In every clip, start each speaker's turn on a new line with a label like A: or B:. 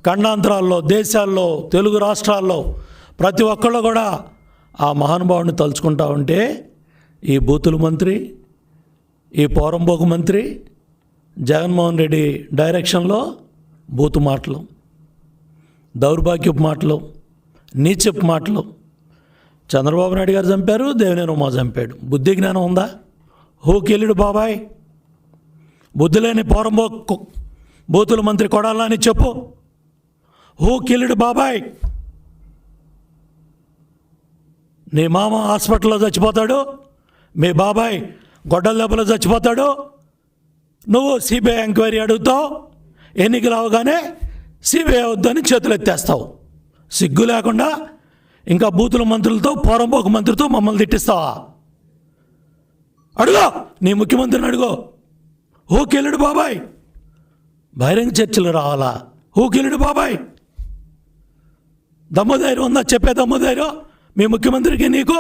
A: ఖండాంతరాల్లో, దేశాల్లో, తెలుగు రాష్ట్రాల్లో ప్రతి ఒక్కళ్ళు కూడా ఆ మహానుభావుని తలుచుకుంటా ఉంటే ఈ బూతుల మంత్రి, ఈ పోరంబోకు మంత్రి జగన్మోహన్ రెడ్డి డైరెక్షన్లో బూతు మాటలు, దౌర్భాగ్యపు మాటలు, నీచపు మాటలు. చంద్రబాబు నాయుడు గారు చంపారు, దేవినేని ఉమా చంపాడు. బుద్ధి జ్ఞానం ఉందా? హూకెళ్ళుడు బాబాయ్, బుద్ధి లేని పోరంబోకు బూతుల మంత్రి కొడాలని చెప్పు. హూకెళ్ళుడు బాబాయ్, నీ మామ హాస్పిటల్లో చచ్చిపోతాడు, మీ బాబాయ్ గొడ్డల దెబ్బలో చచ్చిపోతాడు, నువ్వు సిబిఐ ఎంక్వైరీ అడుగుతావు, ఎన్నికలు అవగానే సిబిఐ వద్దని చేతులు ఎత్తేస్తావు. సిగ్గు లేకుండా ఇంకా బూతుల మంత్రులతో, పోరంబోకు మంత్రితో మమ్మల్ని తిట్టిస్తావా? అడుగో, నీ ముఖ్యమంత్రిని అడుగో. హూకెళ్ళుడు బాబాయ్, బహిరంగ చర్చలు రావాలా? హూకెళ్ళుడు బాబాయ్, దమ్ముధైర్యం ఉందా? చెప్పే దమ్ముధైర్యం మీ ముఖ్యమంత్రికి నీకు?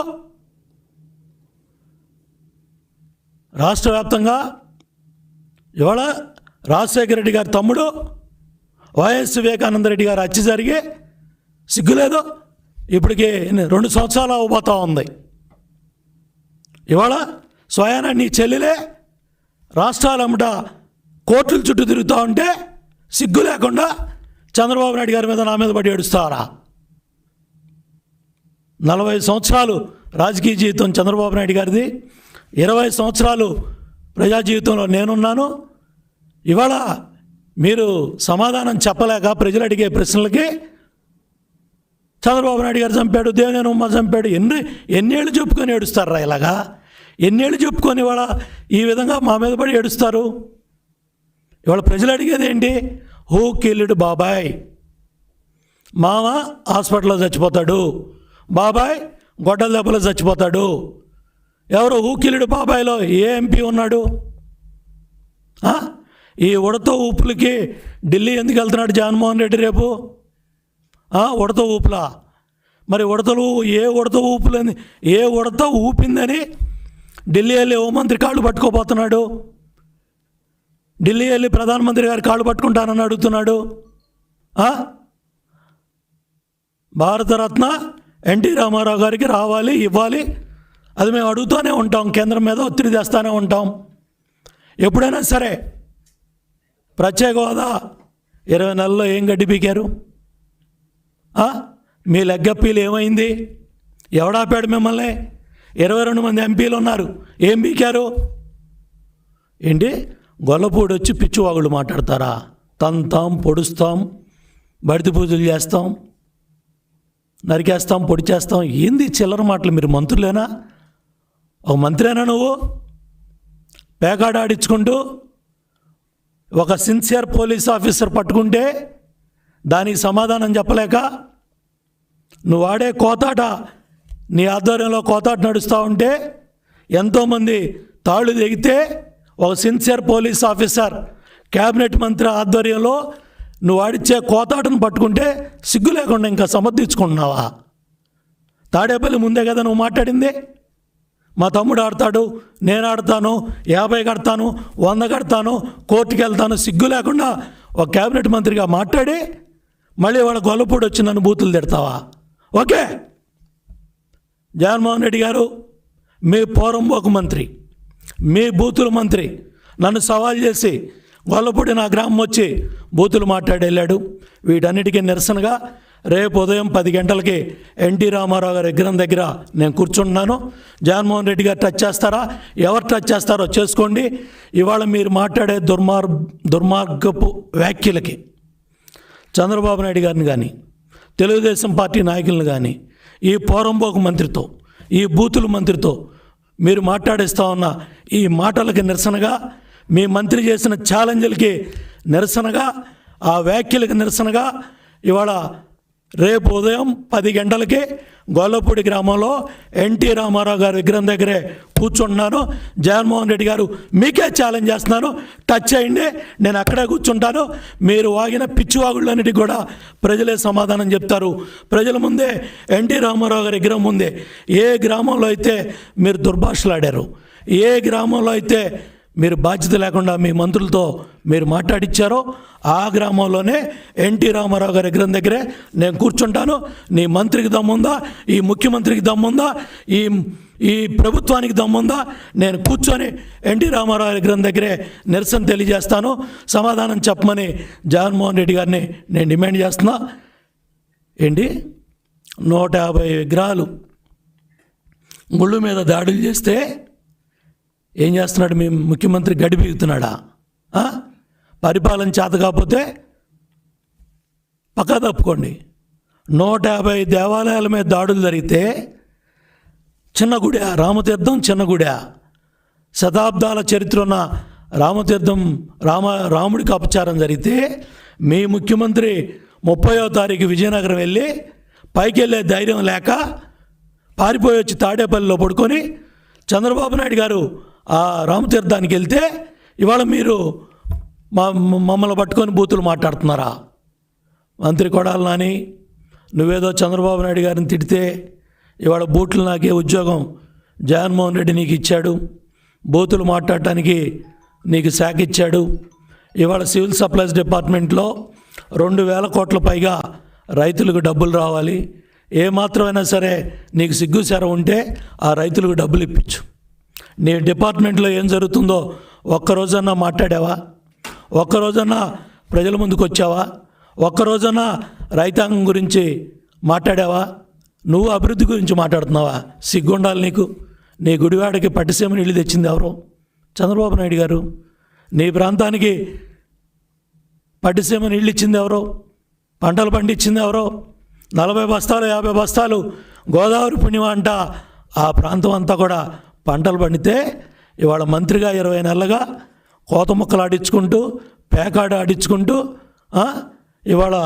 A: రాష్ట్ర వ్యాప్తంగా ఇవాళ రాజశేఖర రెడ్డి గారి తమ్ముడు వైఎస్ వివేకానంద రెడ్డి గారు హత్య జరిగి సిగ్గులేదు. ఇప్పటికి 2 సంవత్సరాలు అవ్వబోతా ఉంది. ఇవాళ స్వయాన నీ చెల్లెలే రాష్ట్రాలమ్మట కోర్టుల చుట్టూ తిరుగుతూ ఉంటే సిగ్గు లేకుండా చంద్రబాబు నాయుడు గారి మీద, నా మీద పడి ఏడుస్తారా? 40 సంవత్సరాలు రాజకీయ జీవితం చంద్రబాబు నాయుడు గారిది, 20 సంవత్సరాలు ప్రజా జీవితంలో నేనున్నాను. ఇవాళ మీరు సమాధానం చెప్పలేక ప్రజలు అడిగే ప్రశ్నలకి చంద్రబాబు నాయుడు గారు చంపాడు, దేవినేని ఉమా చంపాడు, ఎన్నేళ్ళు చెప్పుకొని ఏడుస్తారా? ఇలాగా ఎన్నేళ్ళు చెప్పుకొని ఇవాళ ఈ విధంగా మా మీద పడి ఏడుస్తారు? ఇవాళ ప్రజలు అడిగేది ఏంటి? హూకెళ్ళుడు బాబాయ్, మామ హాస్పిటల్లో చచ్చిపోతాడు, బాబాయ్ గొడ్డల దెబ్బలో చచ్చిపోతాడు. ఎవరు హూకెళ్ళుడు బాబాయ్లో ఏ ఎంపీ ఉన్నాడు? ఈ ఉడత ఊపులకి ఢిల్లీ ఎందుకు వెళ్తున్నాడు జగన్మోహన్ రెడ్డి రేపు? ఉడత ఊపులా? మరి ఉడతలు ఏ ఉడత ఊపిందని ఢిల్లీ వెళ్ళి హోంమంత్రి కాళ్ళు పట్టుకోబోతున్నాడు, ఢిల్లీ వెళ్ళి ప్రధానమంత్రి గారి కాళ్ళు పట్టుకుంటానని అడుగుతున్నాడు. భారతరత్న ఎన్టీ రామారావు గారికి రావాలి, ఇవ్వాలి, అది మేము అడుగుతూనే ఉంటాం, కేంద్రం మీద ఒత్తిడి తెస్తూనే ఉంటాం. ఎప్పుడైనా సరే ప్రత్యేక హోదా 20 నెలల్లో ఏం గడ్డి పీకారు? మీ లెగ్గప్పీలు ఏమైంది? ఎవడాపాడు మిమ్మల్ని? 22 మంది ఎంపీలు ఉన్నారు, ఏం పీకారు? ఏంటి గొల్లపూడి వచ్చి పిచ్చివాగుళ్ళు మాట్లాడతారా? తంతాం, పొడుస్తాం, బడితి పూజలు చేస్తాం, నరికేస్తాం, పొడి చేస్తాం. ఏంది చిల్లర మాటలు? మీరు మంత్రులేనా? ఒక మంత్రేనా నువ్వు? పేకాడాడించుకుంటూ ఒక సిన్సియర్ పోలీస్ ఆఫీసర్ పట్టుకుంటే దానికి సమాధానం చెప్పలేక నువ్వు ఆడే కోతాట, నీ ఆధ్వర్యంలో కోతాట నడుస్తూ ఉంటే ఎంతోమంది తాళ్ళు దిగితే ఒక సిన్సియర్ పోలీస్ ఆఫీసర్ క్యాబినెట్ మంత్రి ఆధ్వర్యంలో నువ్వు ఆడిచ్చే కోతాటను పట్టుకుంటే సిగ్గు లేకుండా ఇంకా సమర్థించుకుంటున్నావా? తాడేపల్లి ముందే కదా నువ్వు మాట్లాడింది. మా తమ్ముడు ఆడతాడు, నేను ఆడతాను, 50 కడతాను, 100 కడతాను, కోర్టుకి వెళ్తాను, సిగ్గు లేకుండా ఒక క్యాబినెట్ మంత్రిగా మాట్లాడి మళ్ళీ వాళ్ళ గొల్లపూడి వచ్చి నన్ను బూతులు తిడతావా? ఓకే, జగన్మోహన్ రెడ్డి గారు మీ పోరంబోకు మంత్రి, మీ బూతుల మంత్రి నన్ను సవాల్ చేసి గొల్లపూడి నా గ్రామం వచ్చి బూతులు మాట్లాడి వెళ్ళాడు. వీటన్నిటికీ నిరసనగా రేపు ఉదయం 10 గంటలకి ఎన్టీ రామారావు గారి విగ్రహం దగ్గర నేను కూర్చుంటున్నాను. జగన్మోహన్ రెడ్డి గారు టచ్ చేస్తారా? ఎవరు టచ్ చేస్తారో చేసుకోండి. ఇవాళ మీరు మాట్లాడే దుర్మార్గపు వ్యాఖ్యలకి చంద్రబాబు నాయుడు గారిని కానీ, తెలుగుదేశం పార్టీ నాయకులను కానీ, ఈ పోరంబోకు మంత్రితో, ఈ బూతుల మంత్రితో మీరు మాట్లాడిస్తూ ఉన్న ఈ మాటలకి నిరసనగా, మీ మంత్రి చేసిన ఛాలెంజ్లకి నిరసనగా, ఆ వ్యాఖ్యలకు నిరసనగా ఇవాళ రేపు ఉదయం 10 గంటలకి గొల్లపూడి గ్రామంలో ఎన్టీ రామారావు గారి విగ్రహం దగ్గరే కూర్చుంటున్నాను. జగన్మోహన్ రెడ్డి గారు మీకే ఛాలెంజ్ చేస్తున్నాను, టచ్ చేయండి, నేను అక్కడే కూర్చుంటాను. మీరు వాగిన పిచ్చివాగుళ్ళన్నిటికీ కూడా ప్రజలే సమాధానం చెప్తారు. ప్రజల ముందే, ఎన్టీ రామారావు గారి విగ్రహం ముందే ఏ గ్రామంలో అయితే మీరు దుర్భాషలాడారు, ఏ గ్రామంలో అయితే మీరు బాధ్యత లేకుండా మీ మంత్రులతో మీరు మాట్లాడిచ్చారో ఆ గ్రామంలోనే ఎన్టీ రామారావు గారి విగ్రహం దగ్గరే నేను కూర్చుంటాను. నీ మంత్రికి దమ్ముందా, ఈ ముఖ్యమంత్రికి దమ్ముందా, ఈ ప్రభుత్వానికి దమ్ముందా, నేను కూర్చొని ఎన్టీ రామారావు విగ్రహం దగ్గరే నిరసన తెలియజేస్తాను, సమాధానం చెప్పమని జగన్మోహన్ రెడ్డి గారిని నేను డిమాండ్ చేస్తున్నా. ఏంటి 150 విగ్రహాలు గుళ్ళు మీద దాడులు చేస్తే ఏం చేస్తున్నాడు మీ ముఖ్యమంత్రి? గడి బీగుతున్నాడా? పరిపాలన చేత కాకపోతే పక్కా తప్పుకోండి. 150 దేవాలయాల మీద దాడులు జరిగితే చిన్న గుడి, రామతీర్థం చిన్న గుడి, శతాబ్దాల చరిత్ర ఉన్న రామతీర్థం రాముడికి అపచారం జరిగితే మీ ముఖ్యమంత్రి 30వ తారీఖు విజయనగరం వెళ్ళి పైకి వెళ్ళే ధైర్యం లేక పారిపోయి వచ్చి తాడేపల్లిలో పడుకొని చంద్రబాబు నాయుడు గారు ఆ రామతీర్థానికి వెళ్తే ఇవాళ మీరు మమ్మల్ని పట్టుకొని బూతులు మాట్లాడుతున్నారా? మంత్రి కొడాలి నాని, నువ్వేదో చంద్రబాబు నాయుడు గారిని తిడితే ఇవాళ బూట్లు నాకే ఉద్యోగం జగన్మోహన్ రెడ్డి నీకు ఇచ్చాడు, బూతులు మాట్లాడటానికి నీకు శాఖ ఇచ్చాడు. ఇవాళ సివిల్ సప్లైస్ డిపార్ట్మెంట్లో 2,000 కోట్ల పైగా రైతులకు డబ్బులు రావాలి. ఏమాత్రమైనా సరే నీకు సిగ్గుసేర ఉంటే ఆ రైతులకు డబ్బులు ఇప్పించు. నీ డిపార్ట్మెంట్లో ఏం జరుగుతుందో ఒక్కరోజన్నా మాట్లాడావా? ఒక్కరోజన్నా ప్రజల ముందుకు వచ్చావా? ఒక్కరోజన్నా రైతాంగం గురించి మాట్లాడావా? నువ్వు అభివృద్ధి గురించి మాట్లాడుతున్నావా? సిగ్గుండాలి నీకు. నీ గుడివాడకి పట్టిసీమ నీళ్ళు తెచ్చింది ఎవరో? చంద్రబాబు నాయుడు గారు. నీ ప్రాంతానికి పట్టిసీమ నీళ్ళు ఇచ్చింది ఎవరో? పంటలు పండించింది ఎవరో? 40 బస్తాలు 50 బస్తాలు గోదావరి పుణ్యం అంట ఆ ప్రాంతం అంతా కూడా పంటలు పండితే ఇవాళ మంత్రిగా 20 నెలలుగా కోత ముక్కలు ఆడించుకుంటూ పేకాడు ఆడించుకుంటూ ఇవాళ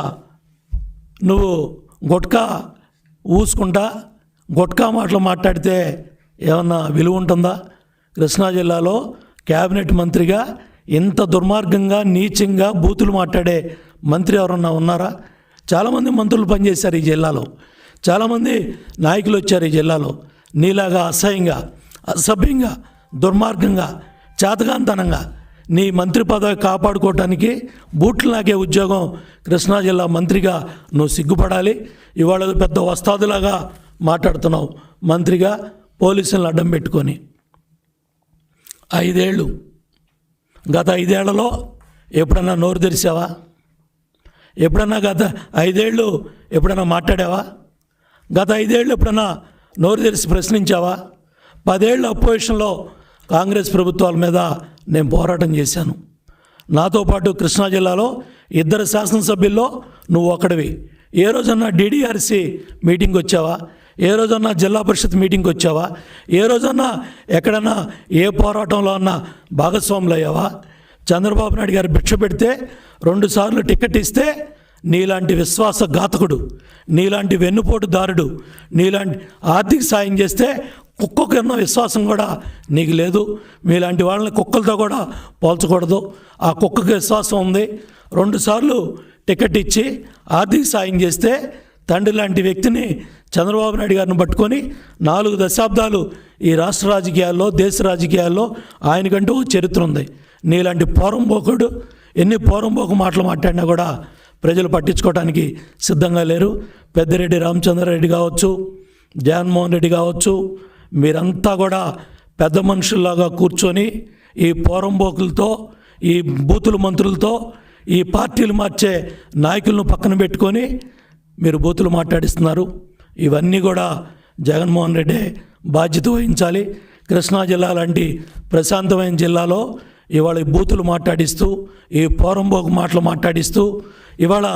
A: నువ్వు గుట్కా ఊసుకుంటా గుట్కా మాటలు మాట్లాడితే ఏమన్నా విలువ ఉంటుందా? కృష్ణా జిల్లాలో క్యాబినెట్ మంత్రిగా ఇంత దుర్మార్గంగా నీచంగా బూతులు మాట్లాడే మంత్రి ఎవరన్నా ఉన్నారా? చాలామంది మంత్రులు పనిచేశారు ఈ జిల్లాలో, చాలామంది నాయకులు వచ్చారు ఈ జిల్లాలో. నీలాగా అసహ్యంగా, అసభ్యంగా, దుర్మార్గంగా, చేతగాంతనంగా నీ మంత్రి పదవి కాపాడుకోవటానికి బూట్లు నాకే ఉద్యోగం కృష్ణా జిల్లా మంత్రిగా నువ్వు సిగ్గుపడాలి. ఇవాళ పెద్ద వస్తాదులాగా మాట్లాడుతున్నావు మంత్రిగా పోలీసులను అడ్డం పెట్టుకొని. 5 ఏళ్ళు, గత 5 ఏళ్లలో ఎప్పుడన్నా నోరు తెరిచావా? ఎప్పుడన్నా గత 5 ఏళ్ళు ఎప్పుడన్నా మాట్లాడావా? గత 5 ఏళ్ళు ఎప్పుడన్నా నోరు తెరిచి ప్రశ్నించావా? 10 ఏళ్ళు అపోజిషన్లో కాంగ్రెస్ ప్రభుత్వాల మీద నేను పోరాటం చేశాను. నాతో పాటు కృష్ణా జిల్లాలో 2 శాసనసభ్యుల్లో నువ్వు ఒకడివి. ఏ రోజన్నా DDRC మీటింగ్ వచ్చావా? ఏ రోజన్నా జిల్లా పరిషత్ మీటింగ్కి వచ్చావా? ఏ రోజన్నా ఎక్కడన్నా ఏ పోరాటంలో అన్నా భాగస్వాములు అయ్యావా? చంద్రబాబు నాయుడు గారు భిక్ష పెడితే 2 సార్లు టికెట్ ఇస్తే నీలాంటి విశ్వాసఘాతకుడు, నీలాంటి వెన్నుపోటుదారుడు, నీలాంటి ఆర్థిక సాయం చేస్తే కుక్కకున్న విశ్వాసం కూడా నీకు లేదు. మీలాంటి వాళ్ళని కుక్కలతో కూడా పోల్చకూడదు. ఆ కుక్కకి విశ్వాసం ఉంది. 2 సార్లు టికెట్ ఇచ్చి ఆర్థిక సాయం చేస్తే తండ్రి లాంటి వ్యక్తిని చంద్రబాబు నాయుడు గారిని పట్టుకొని 4 దశాబ్దాలు ఈ రాష్ట్ర రాజకీయాల్లో, దేశ రాజకీయాల్లో ఆయనకంటూ చరిత్ర ఉంది. నీలాంటి పోరంబోకుడు ఎన్ని పోరంబోకు మాటలు మాట్లాడినా కూడా ప్రజలు పట్టించుకోవడానికి సిద్ధంగా లేరు. పెద్దిరెడ్డి రామచంద్రారెడ్డి కావచ్చు, జగన్మోహన్ రెడ్డి కావచ్చు, మీరంతా కూడా పెద్ద మనుషుల్లాగా కూర్చొని ఈ పోరంబోకులతో, ఈ బూతుల మంత్రులతో, ఈ పార్టీలు మార్చే నాయకులను పక్కన పెట్టుకొని మీరు బూతులు మాట్లాడిస్తున్నారు. ఇవన్నీ కూడా జగన్మోహన్ రెడ్డి బాధ్యత వహించాలి. కృష్ణా జిల్లా లాంటి ప్రశాంతమైన జిల్లాలో ఇవాళ ఈ బూతులు మాట్లాడిస్తూ, ఈ పోరంబోకు మాటలు మాట్లాడిస్తూ, ఇవాళ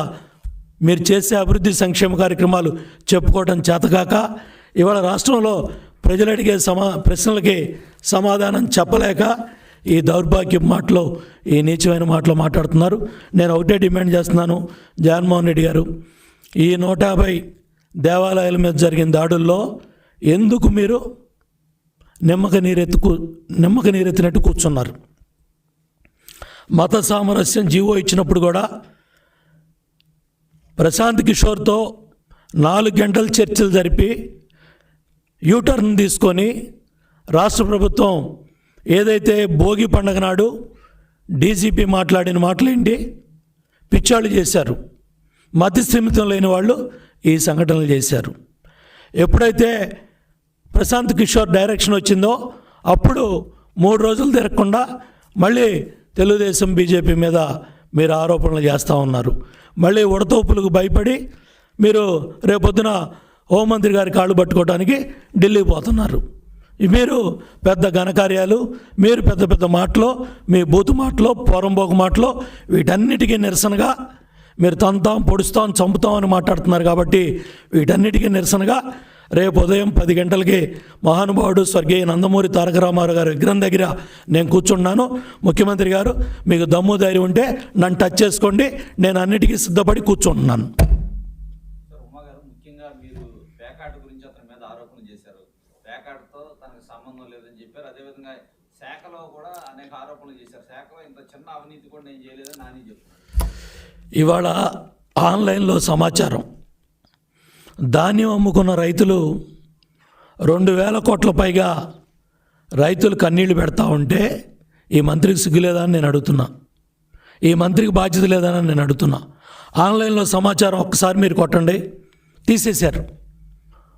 A: మీరు చేసే అభివృద్ధి సంక్షేమ కార్యక్రమాలు చెప్పుకోవడం చేతకాక, ఇవాళ రాష్ట్రంలో ప్రజలు అడిగే ప్రశ్నలకి సమాధానం చెప్పలేక ఈ దౌర్భాగ్య మాటలు, ఈ నీచమైన మాటలు మాట్లాడుతున్నారు. నేను ఒకటే డిమాండ్ చేస్తున్నాను, జగన్మోహన్ రెడ్డి గారు, ఈ 150 దేవాలయాల మీద జరిగిన దాడుల్లో ఎందుకు మీరు నిమ్మక నీరెత్తినట్టు కూర్చున్నారు? మత సామరస్యం జీవో ఇచ్చినప్పుడు కూడా ప్రశాంత్ కిషోర్తో 4 గంటలు చర్చలు జరిపి యూటర్న్ తీసుకొని రాష్ట్ర ప్రభుత్వం ఏదైతే భోగి పండగ నాడు డీజీపీ మాట్లాడిన మాటలేంటి? పిచ్చాళ్ళు చేశారు. మతి స్థిమితం లేని వాళ్ళు ఈ సంఘటనలు చేశారు. ఎప్పుడైతే ప్రశాంత్ కిషోర్ డైరెక్షన్ వచ్చిందో అప్పుడు 3 రోజులు తిరగకుండా మళ్ళీ తెలుగుదేశం బీజేపీ మీద మీరు ఆరోపణలు చేస్తూ ఉన్నారు. మళ్ళీ ఉడతోపులకు భయపడి మీరు రేపొద్దున హోంమంత్రి గారి కాళ్ళు పట్టుకోవడానికి ఢిల్లీకి పోతున్నారు. మీరు పెద్ద ఘనకార్యాలు, మీరు పెద్ద పెద్ద మాటలు, మీ బూతు మాటలు, పోరంబోకు మాటలు, వీటన్నిటికీ నిరసనగా మీరు తంతాం, పొడుస్తాం, చంపుతాం అని మాట్లాడుతున్నారు. కాబట్టి వీటన్నిటికీ నిరసనగా రేపు ఉదయం 10 గంటలకి మహానుభావుడు స్వర్గీయ నందమూరి తారక రామారావు గారి విగ్రహం దగ్గర నేను కూర్చున్నాను. ముఖ్యమంత్రి గారు మీకు దమ్ము ధైర్యం ఉంటే నన్ను టచ్ చేసుకోండి, నేను అన్నిటికీ సిద్ధపడి కూర్చుంటున్నాను.
B: ముఖ్యంగా మీరు పేకాట గురించి అతని మీద ఆరోపణలు చేశారు. పేకాటతో తనకు సంబంధం లేదని చెప్పారు. అదేవిధంగా శాఖలో కూడా అనేక ఆరోపణలు చేశారు. శాఖలో ఇంత చిన్న అవినీతి కూడా నేను చేయలేదని నాని చెప్పారు.
A: ఇవాళ ఆన్లైన్లో సమాచారం, ధాన్యం అమ్ముకున్న రైతులు 2,000 కోట్ల పైగా రైతులు కన్నీళ్లు పెడతా ఉంటే ఈ మంత్రికి సిగ్గు లేదని నేను అడుగుతున్నా, ఈ మంత్రికి బాధ్యత లేదని నేను అడుగుతున్నా. ఆన్లైన్లో సమాచారం ఒక్కసారి మీరు కొట్టండి, తీసేశారు,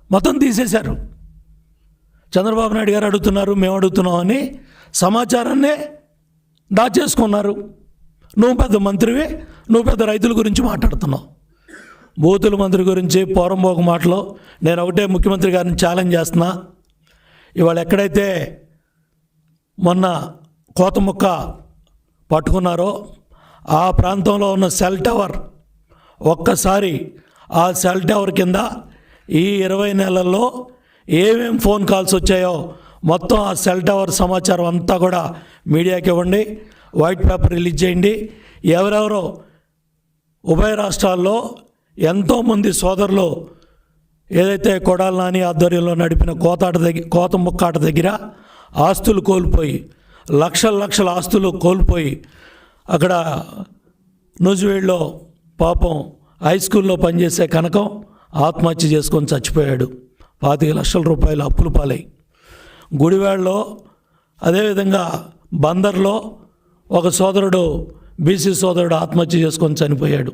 A: మొత్తం తీసేశారు. చంద్రబాబు నాయుడు గారు అడుగుతున్నారు, మేము అడుగుతున్నాం అని సమాచారాన్నే దాచేసుకున్నారు. నువ్వు పెద్ద మంత్రివి, నువ్వు పెద్ద రైతుల గురించి మాట్లాడుతున్నావు. బూతుల మంత్రి గురించి పోరంబోకు మాటలో నేను ఒకటే ముఖ్యమంత్రి గారిని ఛాలెంజ్ చేస్తున్నా. ఇవాళ ఎక్కడైతే మొన్న కోతముక్క పట్టుకున్నారో ఆ ప్రాంతంలో ఉన్న సెల్ టవర్, ఒక్కసారి ఆ సెల్ టవర్ కింద ఈ 20 నెలల్లో ఏమేం ఫోన్ కాల్స్ వచ్చాయో మొత్తం ఆ సెల్ టవర్ సమాచారం అంతా కూడా మీడియాకి ఇవ్వండి, వైట్ పేపర్ రిలీజ్ చేయండి. ఎవరెవరో ఉభయ రాష్ట్రాల్లో ఎంతోమంది సోదరులు ఏదైతే కొడాలి నాని ఆధ్వర్యంలో నడిపిన కోత ముక్కాట దగ్గర ఆస్తులు కోల్పోయి, లక్షల ఆస్తులు కోల్పోయి, అక్కడ నూజివేడ్లో పాపం హై స్కూల్లో పనిచేసే కనకం ఆత్మహత్య చేసుకొని చచ్చిపోయాడు. 25 లక్షల రూపాయలు అప్పులు పాలై. గుడివాడలో అదేవిధంగా బందర్లో ఒక సోదరుడు, బీసీ సోదరుడు ఆత్మహత్య చేసుకొని చనిపోయాడు.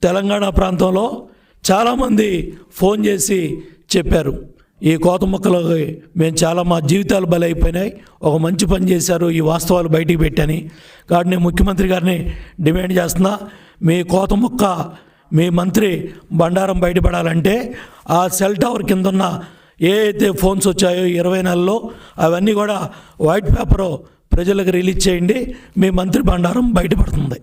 A: తెలంగాణ ప్రాంతంలో చాలామంది ఫోన్ చేసి చెప్పారు, ఈ కోత మొక్కలకి మేము చాలా మా జీవితాలు బలైపోయినాయి, ఒక మంచి పని చేశారు, ఈ వాస్తవాలు బయటికి పెట్టని. కాబట్టి నేను ముఖ్యమంత్రి గారిని డిమాండ్ చేస్తున్నా, మీ కోత మొక్క మీ మంత్రి బండారం బయటపడాలంటే ఆ సెల్ టవర్ కింద ఉన్న ఏ అయితే ఫోన్స్ వచ్చాయో 20 నెలల్లో అవన్నీ కూడా వైట్ పేపరు ప్రజలకు రిలీజ్ చేయండి, మీ మంత్రి బండారం బయటపడుతుంది.